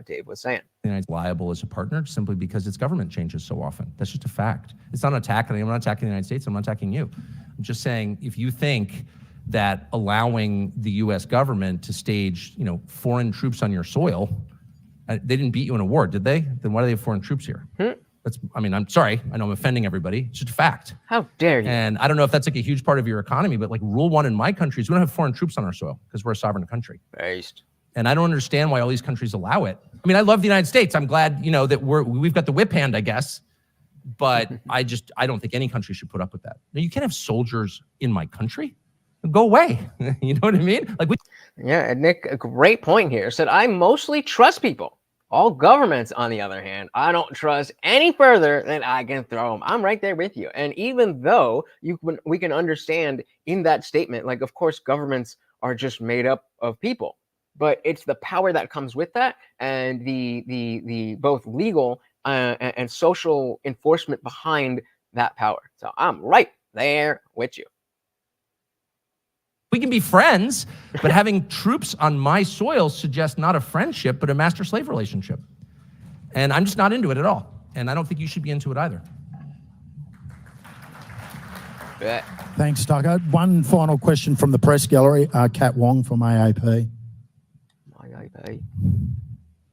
Dave was saying. It's liable as a partner simply because its government changes so often. That's just a fact. It's not attacking. I'm not attacking the United States. I'm not attacking you. I'm just saying, if you think that allowing the U.S. government to stage, foreign troops on your soil, they didn't beat you in a war, did they? Then why do they have foreign troops here? I'm sorry. I know I'm offending everybody. It's just a fact. How dare you? And I don't know if that's like a huge part of your economy, but like rule one in my country is we don't have foreign troops on our soil because we're a sovereign country. Based. And I don't understand why all these countries allow it. I mean, I love the United States. I'm glad, that we've got the whip hand, I guess. But I don't think any country should put up with that. Now, you can't have soldiers in my country. go away. You know what I mean? Like Yeah, and Nick, a great point here. Said, I mostly trust people. All governments, on the other hand, I don't trust any further than I can throw them. I'm right there with you. And even though we can understand in that statement, like, of course, governments are just made up of people, but it's the power that comes with that, and the both legal and social enforcement behind that power. So I'm right there with you. we can be friends, but having troops on my soil suggests not a friendship, but a master-slave relationship. And I'm just not into it at all. And I don't think you should be into it either. Yeah. Thanks, Tucker. One final question from the press gallery. Kat Wong from AAP.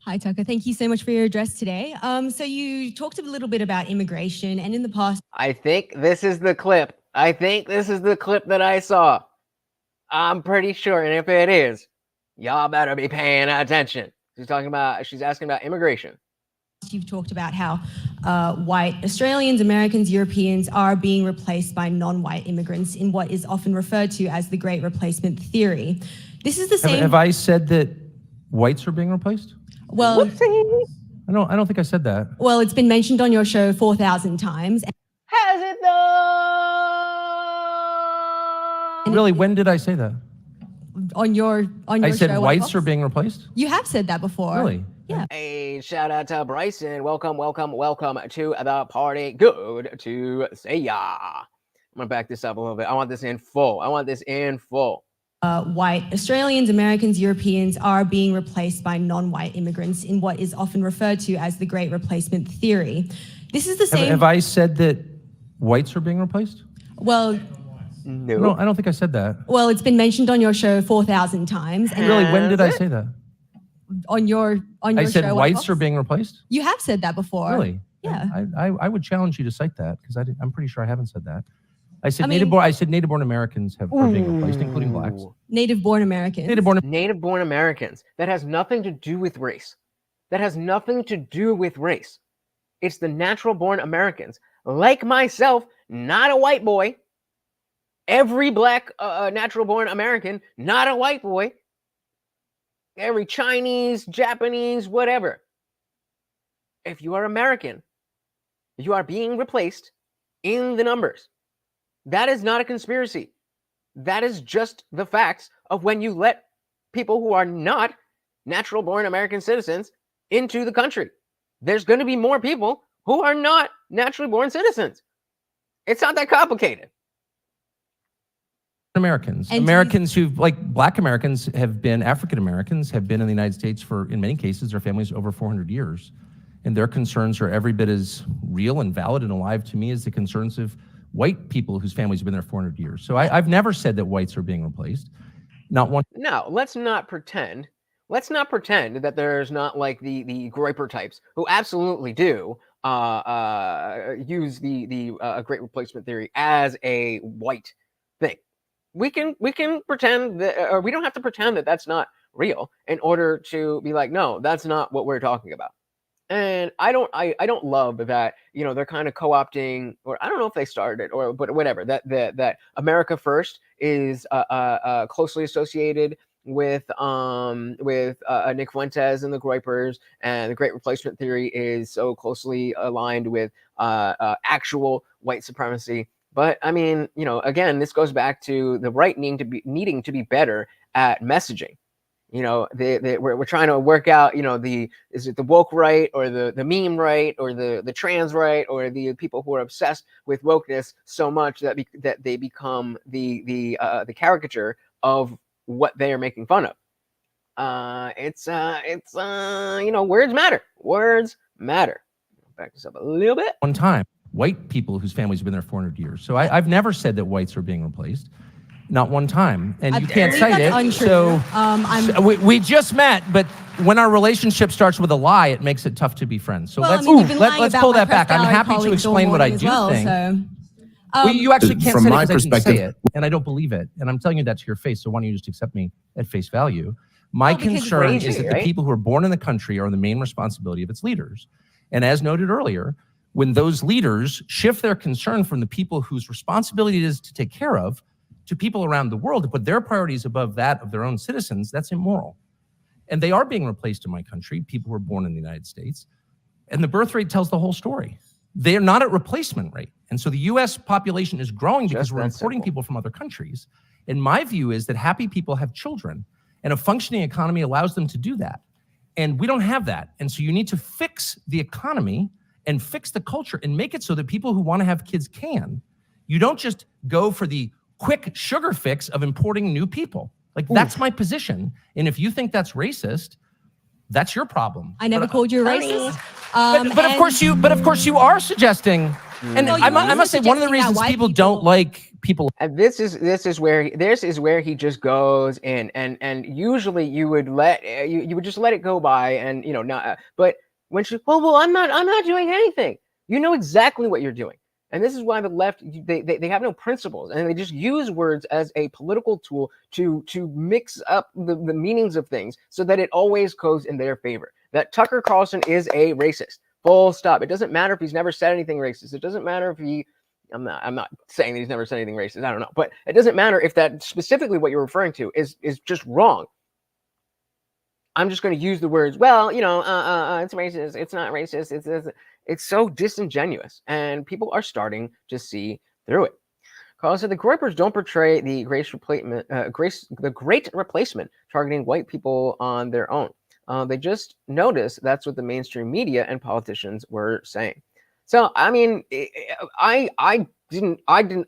Hi, Tucker. Thank you so much for your address today. So you talked a little bit about immigration, and in the past... I think this is the clip. I think this is the clip that I saw. I'm pretty sure, and if it is, y'all better be paying attention. She's asking about immigration. You've talked about how white Australians, Americans, Europeans are being replaced by non-white immigrants in what is often referred to as the Great Replacement Theory. This is the same... Have I said that whites are being replaced? Well, I don't think I said that. Well, it's been mentioned on your show 4,000 times. Has it though? Really, when did I say that? On your I said show, whites are being replaced? You have said that before. Really? Yeah. Hey, shout out to Bryson. Welcome to the party. Good to see ya. I'm gonna back this up a little bit. I want this in full. White Australians, Americans, Europeans are being replaced by non-white immigrants in what is often referred to as the Great Replacement Theory. This is the same... Have I said that whites are being replaced? Well... No, I don't think I said that. Well, it's been mentioned on your show 4,000 times. And really, when did I say that? On your show. I said whites are being replaced? You have said that before. Really? Yeah. I would challenge you to cite that, because I'm pretty sure I haven't said that. I said native-born Americans are being replaced, including blacks. Native-born Americans. Native-born Americans. That has nothing to do with race. It's the natural-born Americans. Like myself, not a white boy. Every black natural-born American, not a white boy. Every Chinese, Japanese, whatever. If you are American, you are being replaced in the numbers. That is not a conspiracy. That is just the facts of when you let people who are not natural-born American citizens into the country. There's going to be more people who are not naturally born citizens. It's not that complicated. Americans who, like black Americans, have been African Americans, have been in the United States for, in many cases, their families over 400 years. And their concerns are every bit as real and valid and alive to me as the concerns of white people whose families have been there 400 years. So I've never said that whites are being replaced. Not one. No, let's not pretend that there's not like the groiper types who absolutely do use the Great Replacement Theory as a white thing. We can pretend that, or we don't have to pretend that that's not real in order to be like, no, that's not what we're talking about. And I don't love that, they're kind of co-opting, or I don't know if they started, but whatever, that America First is closely associated with Nick Fuentes and the Groypers, and the Great Replacement Theory is so closely aligned with actual white supremacy. But I mean, again, this goes back to the right needing to be better at messaging. We're trying to work out, is it the woke right, or the meme right, or the trans right, or the people who are obsessed with wokeness so much that they become the caricature of what they are making fun of. Words matter. Words matter. Back this up a little bit. One time, white people whose families have been there 400 years. So I've never said that whites are being replaced. Not one time. And you can't cite it. Untrue. So we just met, but when our relationship starts with a lie, it makes it tough to be friends. So let's pull that back. I'm happy to explain what I do think. You actually can't say it because I didn't say it, and I don't believe it. And I'm telling you that to your face, so why don't you just accept me at face value? My concern is that the people who are born in the country are the main responsibility of its leaders. And as noted earlier, when those leaders shift their concern from the people whose responsibility it is to take care of to people around the world to put their priorities above that of their own citizens, that's immoral. And they are being replaced in my country, people who were born in the United States. And the birth rate tells the whole story. They are not at replacement rate. And so the US population is growing because we're importing people from other countries. And my view is that happy people have children, and a functioning economy allows them to do that. And we don't have that. And so you need to fix the economy and fix the culture and make it so that people who want to have kids can. You don't just go for the quick sugar fix of importing new people. Like, that's my position. And if you think that's racist, that's your problem. I never called you a racist. But of course you are suggesting, and No, I must say, one of the reasons people don't like people. And this is where he just goes in, and usually you would you would just let it go by, and not. But when she, well, I'm not doing anything. You know exactly what you're doing. And this is why the left, they have no principles, and they just use words as a political tool to mix up the meanings of things so that it always goes in their favor. That Tucker Carlson is a racist. Full stop. It doesn't matter if he's never said anything racist. It doesn't matter if I'm not saying that he's never said anything racist. I don't know. But it doesn't matter if that specifically what you're referring to is just wrong. I'm just going to use the words, well, it's racist. It's not racist. It's so disingenuous, and people are starting to see through it. Carl said the Groypers don't portray the great replacement targeting white people on their own. They just noticed that's what the mainstream media and politicians were saying. So, I mean, I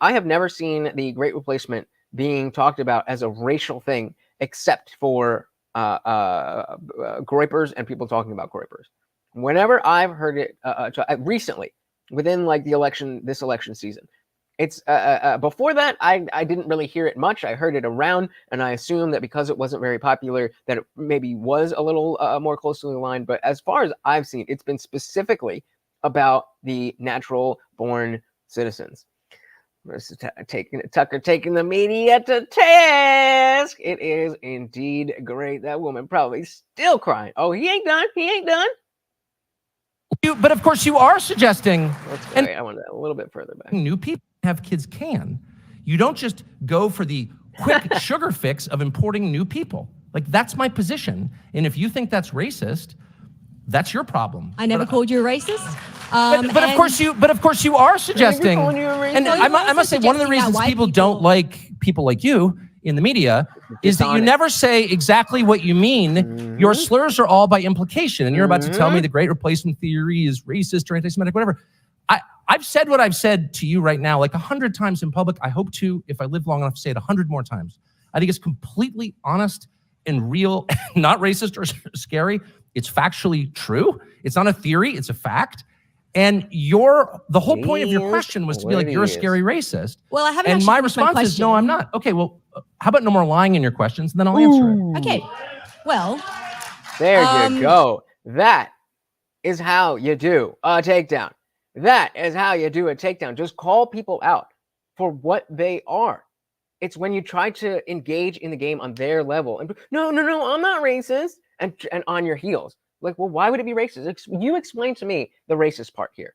have never seen the great replacement being talked about as a racial thing, except for Groypers and people talking about Groypers. Whenever I've heard it recently, within like this election season, it's before that I didn't really hear it much. I heard it around, and I assumed that because it wasn't very popular, that it maybe was a little more closely aligned. But as far as I've seen, it's been specifically about the natural born citizens. Tucker taking the media to task. It is indeed great. That woman probably still crying. Oh, he ain't done. He ain't done. But of course you are suggesting, and I want that a little bit further back. New people have kids can. You don't just go for the quick sugar fix of importing new people. Like, that's my position. And if you think that's racist, that's your problem. I never called you a racist. But of course you are suggesting, and I must say, one of the reasons people don't like people like you in the media is that you never say exactly what you mean. Your slurs are all by implication, and you're about to tell me the great replacement theory is racist or anti-Semitic, whatever. I've said what I've said to you right now like 100 times in public. I hope to, if I live long enough, to say it 100 more times. I think it's completely honest and real, not racist or scary. It's factually true. It's not a theory, it's a fact. And the whole point of your question was to be like, you're a scary racist. Well, I haven't. And my response is, no, I'm not. Okay, well, how about no more lying in your questions, and then I'll answer it. Okay, well. There you go. That is how you do a takedown. That is how you do a takedown. Just call people out for what they are. It's when you try to engage in the game on their level. And no, I'm not racist. And on your heels. Like, well, why would it be racist? You explain to me the racist part here.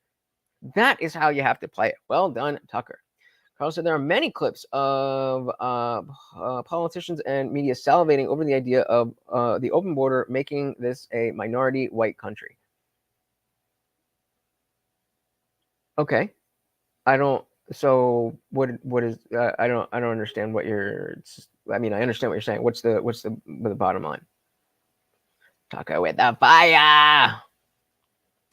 That is how you have to play it. Well done, Tucker. Carl said there are many clips of politicians and media salivating over the idea of the open border making this a minority white country. Okay, I don't. So what is? I don't understand what you're. I mean, I understand what you're saying. What's the bottom line? Tucker with the fire.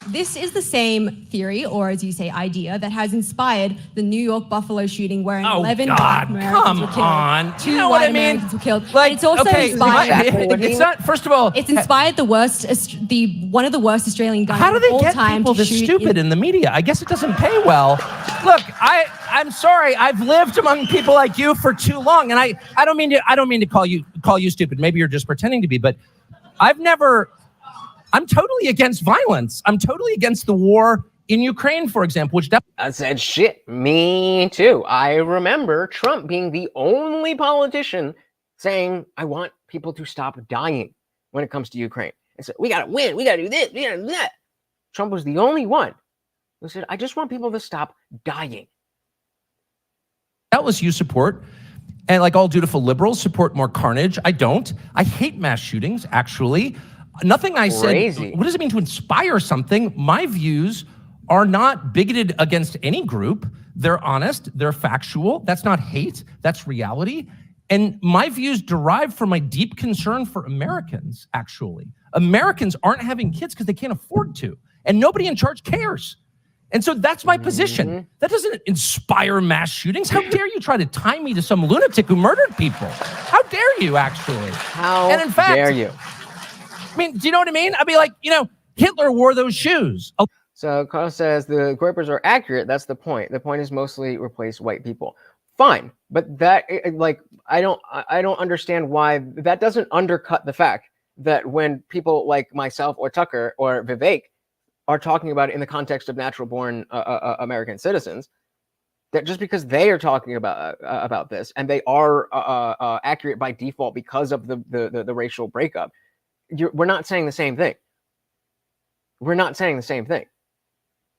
This is the same theory, or as you say, idea, that has inspired the New York Buffalo shooting, where 11 black Americans were killed. 2 white Americans were killed. Like, it's also inspired. It's not. First of all, it's inspired one of the worst Australian guys how do they of all get time people this stupid in the media? I guess it doesn't pay well. Look, I'm sorry. I've lived among people like you for too long, and I don't mean to call you stupid. Maybe you're just pretending to be, but I'm totally against violence. I'm totally against the war in Ukraine, for example, which I said, shit, me too. I remember Trump being the only politician saying, I want people to stop dying when it comes to Ukraine. And so we got to win. We got to do this. We got to do that. Trump was the only one who said, I just want people to stop dying. Doubtless you support And like all dutiful liberals support more carnage. I don't. I hate mass shootings, actually. Nothing I Crazy. said, what does it mean to inspire something? My views are not bigoted against any group. They're honest, they're factual. That's not hate, that's reality. And my views derive from my deep concern for Americans, actually. Americans aren't having kids because they can't afford to. And nobody in charge cares. And so that's my position. That doesn't inspire mass shootings. How dare you try to tie me to some lunatic who murdered people? How dare you, actually? How and in fact, dare you? I mean, do you know what I mean? I'd be like, Hitler wore those shoes. So Carl says the Groypers are accurate. That's the point. The point is mostly replace white people. Fine, but that I don't understand why that doesn't undercut the fact that when people like myself or Tucker or Vivek are talking about it in the context of natural-born American citizens, that just because they are talking about this and they are accurate by default because of the racial breakup, we're not saying the same thing. We're not saying the same thing.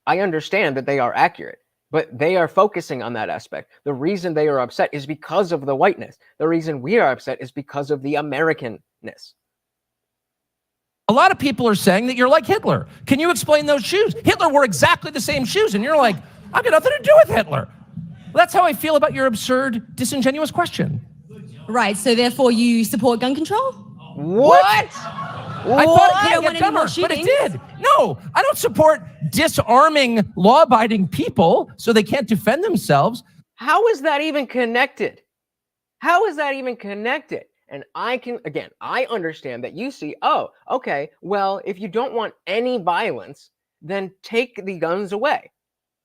I understand that they are accurate, but they are focusing on that aspect. The reason they are upset is because of the whiteness. The reason we are upset is because of the Americanness. A lot of people are saying that you're like Hitler. Can you explain those shoes? Hitler wore exactly the same shoes, and you're like, I've got nothing to do with Hitler. Well, that's how I feel about your absurd, disingenuous question. Right, so therefore you support gun control? What? I thought it could get dumber, but it did. No, I don't support disarming law-abiding people so they can't defend themselves. How is that even connected? How is that even connected? And I understand that you see, oh, okay, well, if you don't want any violence, then take the guns away.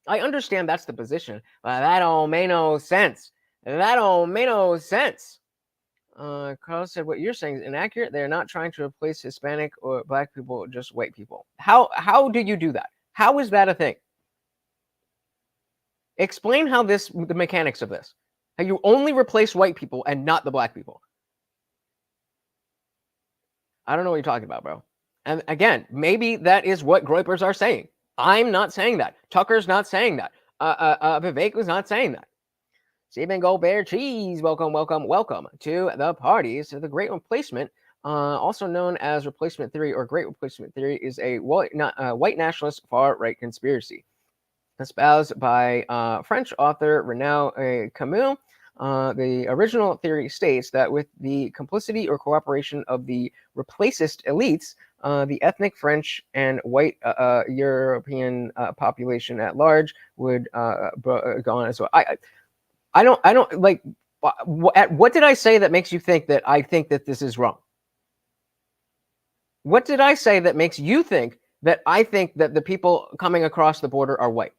I understand that's the position, but that don't make no sense. That don't make no sense. Carl said, what you're saying is inaccurate. They're not trying to replace Hispanic or black people, just white people. How do you do that? How is that a thing? Explain how the mechanics of this. How you only replace white people and not the black people. I don't know what you're talking about, bro. And again, maybe that is what Groypers are saying. I'm not saying that. Tucker's not saying that. Vivek was not saying that. Stephen Goldbear Cheese, welcome to the party. So the Great Replacement, also known as Replacement Theory or Great Replacement Theory, is a white nationalist far-right conspiracy espoused by French author René Camus. The original theory states that with the complicity or cooperation of the replacist elites, the ethnic French and white European population at large would go on as well. I don't like. What did I say that makes you think that I think that this is wrong? What did I say that makes you think that I think that the people coming across the border are white?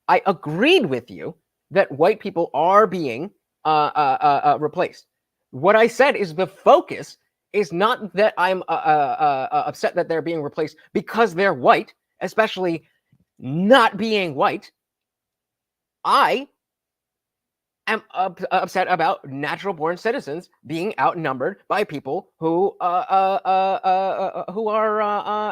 I agreed with you that white people are being replaced. What I said is the focus is not that I'm upset that they're being replaced because they're white, especially not being white. I am upset about natural-born citizens being outnumbered by people who are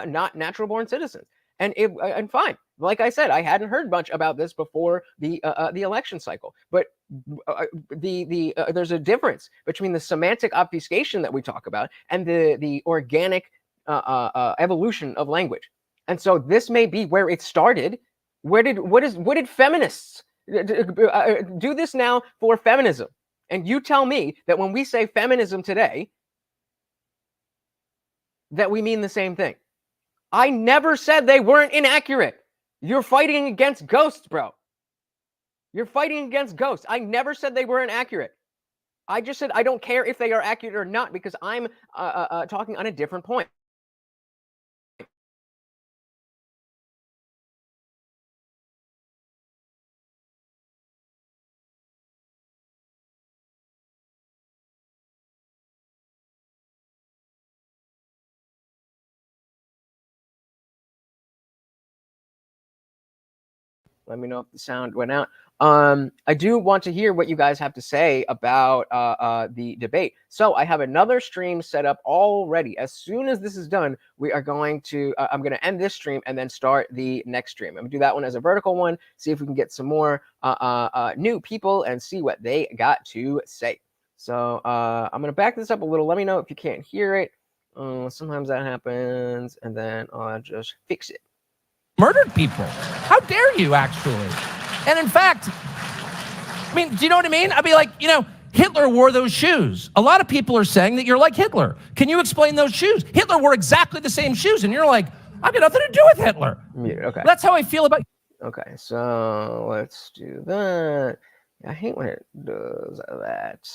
not natural-born citizens. And fine, like I said, I hadn't heard much about this before the election cycle. But there's a difference between the semantic obfuscation that we talk about and the organic evolution of language. And so this may be where it started. What did feminists do this now for feminism? And you tell me that when we say feminism today, that we mean the same thing. I never said they weren't inaccurate. You're fighting against ghosts, bro. You're fighting against ghosts. I never said they weren't accurate. I just said I don't care if they are accurate or not because I'm talking on a different point. Let me know if the sound went out. I do want to hear what you guys have to say about the debate. So I have another stream set up already. As soon as this is done, we are going to, I'm going to end this stream and then start the next stream. I'm going to do that one as a vertical one, see if we can get some more new people and see what they got to say. So I'm gonna back this up a little. Let me know if you can't hear it. Sometimes that happens, and then I'll just fix it. Murdered people. How dare you, actually? And in fact, I mean, do you know what I mean? I'd be like, you know, Hitler wore those shoes. A lot of people are saying that you're like Hitler. Can you explain those shoes? Hitler wore exactly the same shoes, and you're like, I've got nothing to do with Hitler. Muted. Okay. That's how I feel about. Okay, so let's do that. I hate when it does that.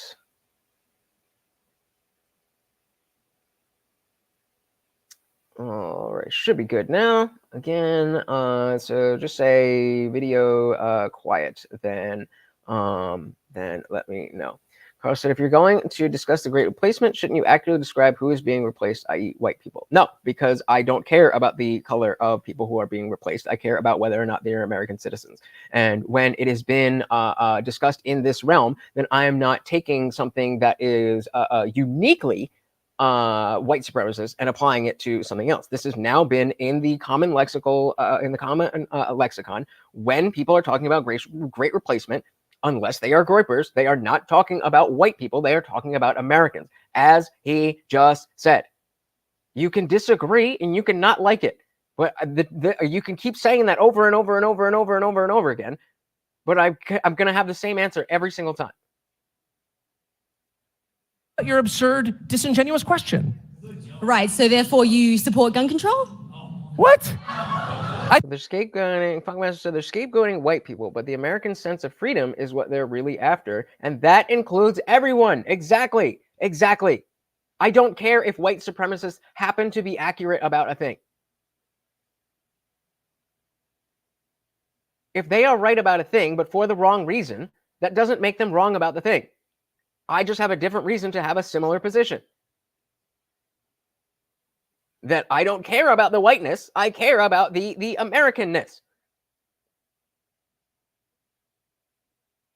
All right, should be good now. Again, so just say video quiet, then let me know. Carl said, if you're going to discuss the great replacement, shouldn't you accurately describe who is being replaced, i.e. white people? No, because I don't care about the color of people who are being replaced. I care about whether or not they're American citizens. And when it has been discussed in this realm, then I am not taking something that is uniquely white supremacist and applying it to something else. This has now been in the common lexicon when people are talking about great replacement. Unless they are groypers, they are not talking about white people. They are talking about Americans, as he just said. You can disagree and you can not like it, but you can keep saying that over and over and over and over and over and over again. But I'm going to have the same answer every single time. Your absurd, disingenuous question. Right. So therefore, you support gun control? What? They're scapegoating. Funkmaster said they're scapegoating white people, but the American sense of freedom is what they're really after, and that includes everyone. Exactly. Exactly. I don't care if white supremacists happen to be accurate about a thing. If they are right about a thing, but for the wrong reason, that doesn't make them wrong about the thing. I just have a different reason to have a similar position. That I don't care about the whiteness, I care about the Americanness.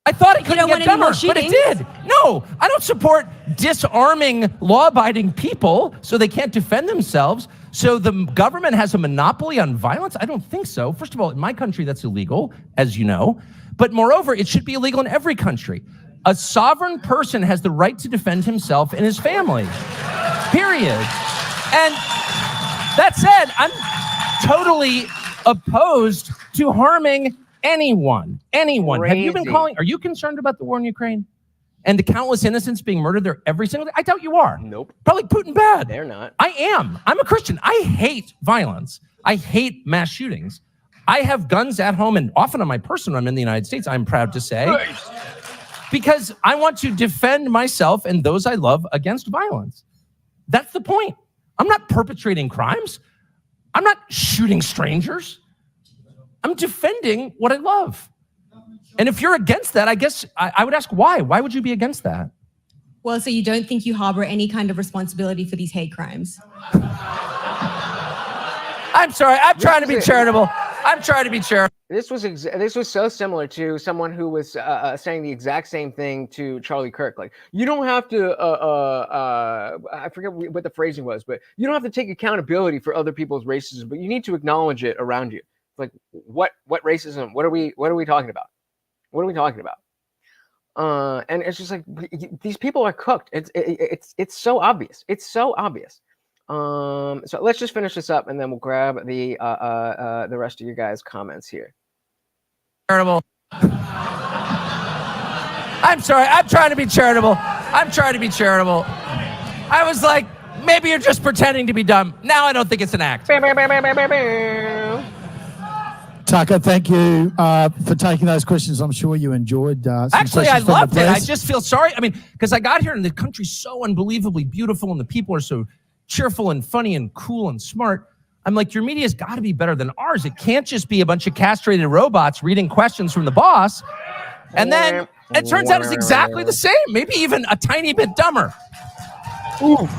I thought it couldn't get dumber, but it did. No, I don't support disarming law-abiding people so they can't defend themselves. So the government has a monopoly on violence? I don't think so. First of all, in my country, that's illegal, as you know. But moreover, it should be illegal in every country. A sovereign person has the right to defend himself and his family. Period. And that said, I'm totally opposed to harming anyone. Anyone. Crazy. Have you been calling? Are you concerned about the war in Ukraine? And the countless innocents being murdered there every single day? I doubt you are. Nope. Probably Putin bad. They're not. I am. I'm a Christian. I hate violence. I hate mass shootings. I have guns at home and often on my person when I'm in the United States, I'm proud to say. Nice. Because I want to defend myself and those I love against violence. That's the point. I'm not perpetrating crimes. I'm not shooting strangers. I'm defending what I love. And if you're against that, I guess I would ask why. Why would you be against that? Well, so you don't think you harbor any kind of responsibility for these hate crimes? I'm sorry. I'm trying to be charitable. I'm trying to be charitable. This was so similar to someone who was saying the exact same thing to Charlie Kirk. Like, you don't have to, I forget what the phrasing was, but you don't have to take accountability for other people's racism, but you need to acknowledge it around you. Like, what racism? What are we talking about? What are we talking about? And it's just like, these people are cooked. It's so obvious. It's so obvious. So let's just finish this up and then we'll grab the rest of you guys' comments here. Charitable. I'm sorry. I'm trying to be charitable. I'm trying to be charitable. I was like, maybe you're just pretending to be dumb. Now I don't think it's an act. Tucker, thank you for taking those questions. I'm sure you enjoyed Actually, I loved it. I just feel sorry. I mean, because I got here and the country's so unbelievably beautiful and the people are so cheerful and funny and cool and smart. I'm like, your media's got to be better than ours. It can't just be a bunch of castrated robots reading questions from the boss. And then it turns out it's exactly the same, maybe even a tiny bit dumber. Oof.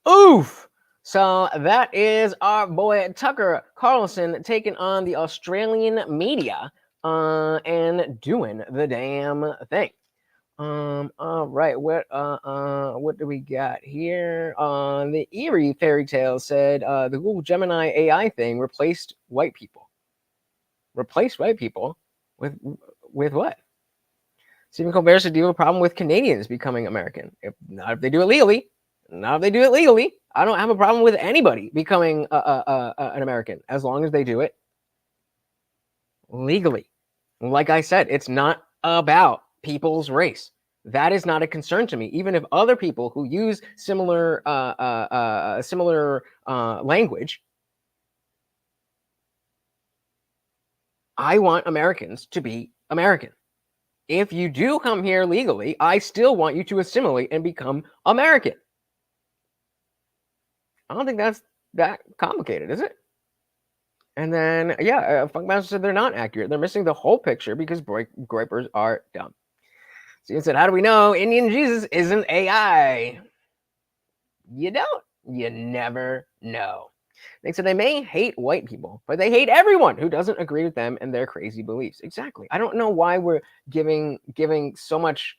Oof. So that is our boy Tucker Carlson taking on the Australian media and doing the damn thing. All right, what do we got here? The Eerie Fairy Tale said the Google Gemini AI thing replaced white people. Replaced white people with what? Stephen Colbert said, do you have a problem with Canadians becoming American? Not if they do it legally. Not if they do it legally. I don't have a problem with anybody becoming an American as long as they do it legally. Like I said, it's not about people's race. That is not a concern to me. Even if other people who use similar language, I want Americans to be American. If you do come here legally, I still want you to assimilate and become American. I don't think that's that complicated, is it? And then, yeah, Funkmaster said they're not accurate. They're missing the whole picture because groypers are dumb. So he said, how do we know Indian Jesus isn't AI? You don't. You never know. They said they may hate white people, but they hate everyone who doesn't agree with them and their crazy beliefs. Exactly. I don't know why we're giving so much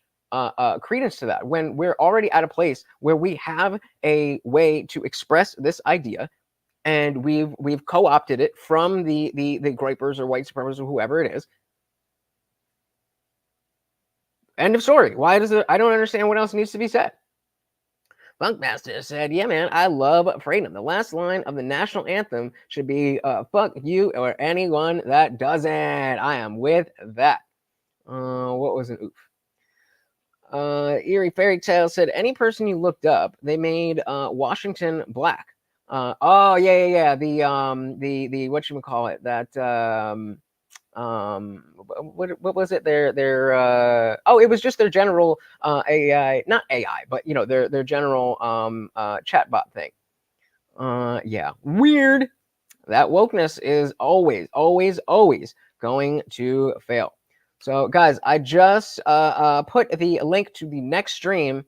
credence to that when we're already at a place where we have a way to express this idea, and we've co-opted it from the groypers or white supremacists or whoever it is. End of story. Why does it? I don't understand what else needs to be said. Funkmaster said, yeah, man, I love freedom. The last line of the national anthem should be, fuck you or anyone that doesn't. I am with that. What was an oof? Eerie Fairy Tale said, any person you looked up, they made Washington black. Oh, yeah. The whatchamacallit, that, what was it? It was just their general AI, not AI, but their general chatbot thing. Yeah, weird. That wokeness is always going to fail. So guys, I just put the link to the next stream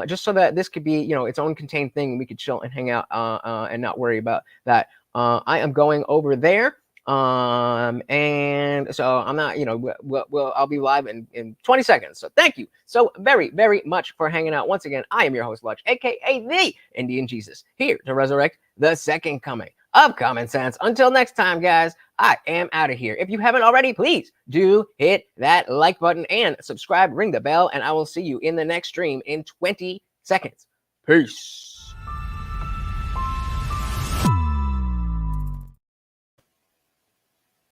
just so that this could be its own contained thing. We could chill and hang out and not worry about that. I am going over there. And so I'm not, I'll be live in 20 seconds. So thank you so very, very much for hanging out. Once again, I am your host, Lutch, aka the Indian Jesus, here to resurrect the second coming of common sense. Until next time, guys, I am out of here. If you haven't already, please do hit that like button and subscribe, ring the bell, and I will see you in the next stream in 20 seconds. Peace.